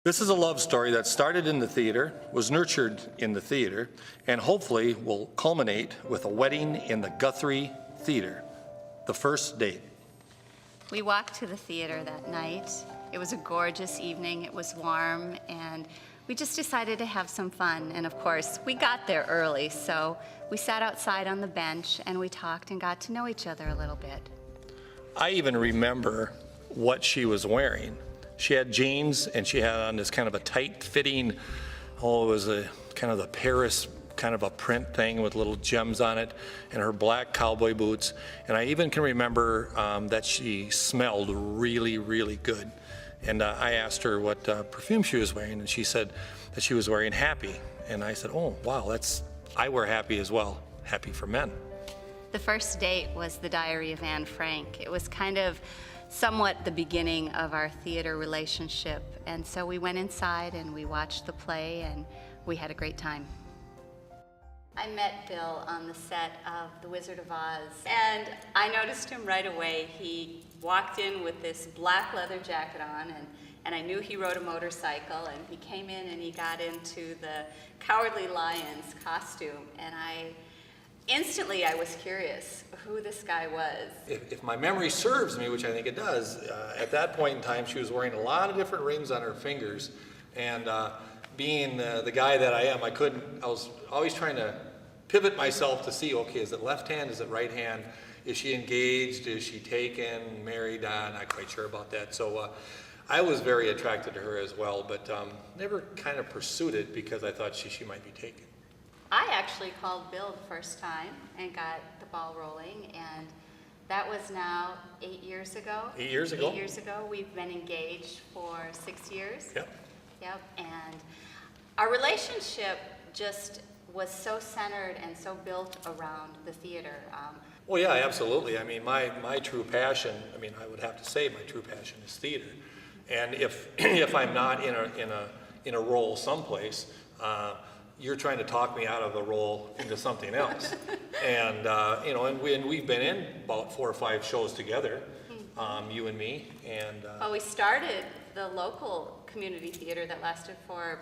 This is a love story that started in the theater, was nurtured in the theater, and hopefully will culminate with a wedding in the Guthrie Theater. The first date. We walked to the theater that night. It was a gorgeous evening, it was warm, and we just decided to have some fun. And of course, we got there early, so we sat outside on the bench and we talked and got to know each other a little bit. I even remember what she was wearing. She had jeans and she had on this kind of a tight fitting, it was a kind of the Paris kind of a print thing with little gems on it, and her black cowboy boots. And I even can remember that she smelled really, really good. And I asked her what perfume she was wearing, and she said that she was wearing Happy. And I said, oh, wow, I wear Happy as well, Happy for Men. The first date was The Diary of Anne Frank. It was kind of somewhat the beginning of our theater relationship. And so we went inside and we watched the play and we had a great time. I met Bill on the set of The Wizard of Oz, and I noticed him right away. He walked in with this black leather jacket on, and I knew he rode a motorcycle, and he came in and he got into the Cowardly Lion's costume, and instantly I was curious who this guy was. If my memory serves me, which I think it does, at that point in time she was wearing a lot of different rings on her fingers, and being the guy that I am, I was always trying to pivot myself to see, okay, is it left hand, is it right hand? Is she engaged, is she taken, married? Not quite sure about that. So I was very attracted to her as well, but never kind of pursued it because I thought she might be taken. I actually called Bill the first time and got the ball rolling, and that was now 8 years ago. 8 years ago? 8 years ago. We've been engaged for 6 years. Yep. Yep, and our relationship just was so centered and so built around the theater. Well, yeah, absolutely. I mean, my true passion, I would have to say my true passion is theater. And if I'm not in a role someplace, you're trying to talk me out of the role into something else. And and we've been in about 4 or 5 shows together, you and me. And well, we started the local community theater that lasted for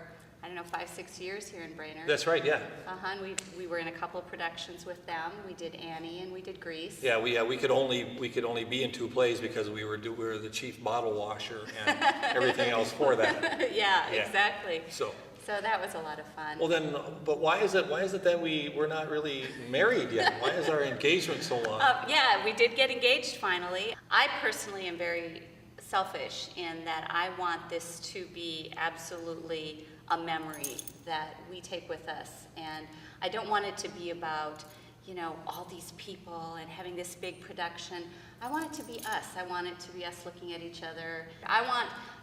5, 6 years here in Brainerd. That's right, yeah. And we were in a couple of productions with them. We did Annie and we did Grease. Yeah, we could only be in 2 plays because we were the chief bottle washer and everything else for that. Yeah, exactly. So that was a lot of fun. Well then, but why is it that we're not really married yet? Why is our engagement so long? Yeah, we did get engaged finally. I personally am very selfish in that I want this to be absolutely a memory that we take with us, and I don't want it to be about all these people and having this big production. I want it to be us. I want it to be us looking at each other. I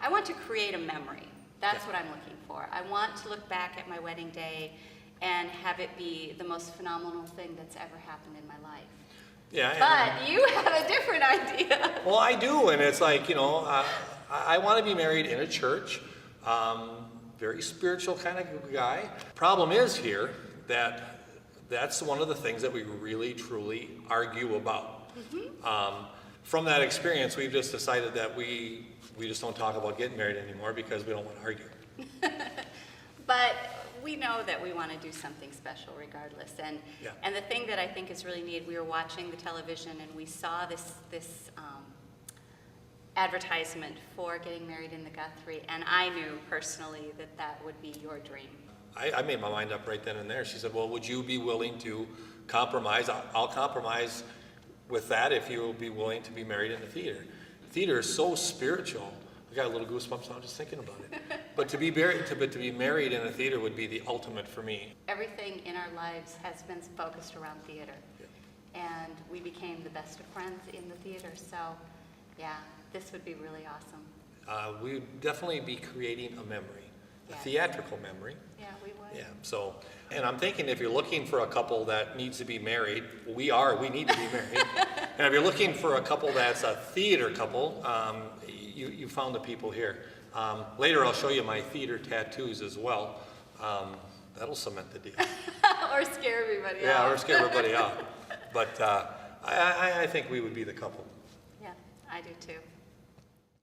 want to create a memory. That's what I'm looking for. I want to look back at my wedding day and have it be the most phenomenal thing that's ever happened in my life. Yeah. But you have a different idea. Well, I do, and it's like, I want to be married in a church. Very spiritual kind of guy. Problem is here that's one of the things that we really, truly argue about. From that experience, we've just decided that we just don't talk about getting married anymore because we don't want to argue. But we know that we want to do something special regardless. And the thing that I think is really neat, we were watching the television and we saw this advertisement for getting married in the Guthrie, and I knew personally that would be your dream. I made my mind up right then and there. She said, well, would you be willing to compromise? I'll compromise with that if you'll be willing to be married in the theater. Theater is so spiritual. I got a little goosebumps now just thinking about it. But to be married in a theater would be the ultimate for me. Everything in our lives has been focused around theater. Yeah. And we became the best of friends in the theater, so yeah, this would be really awesome. We would definitely be creating a memory, a theatrical memory. Yeah, we would. Yeah, so, and I'm thinking if you're looking for a couple that needs to be married, we need to be married. And if you're looking for a couple that's a theater couple, you found the people here. Later I'll show you my theater tattoos as well. That'll cement the deal. Or scare everybody off. Yeah, or scare everybody off. But I think we would be the couple. Yeah, I do too.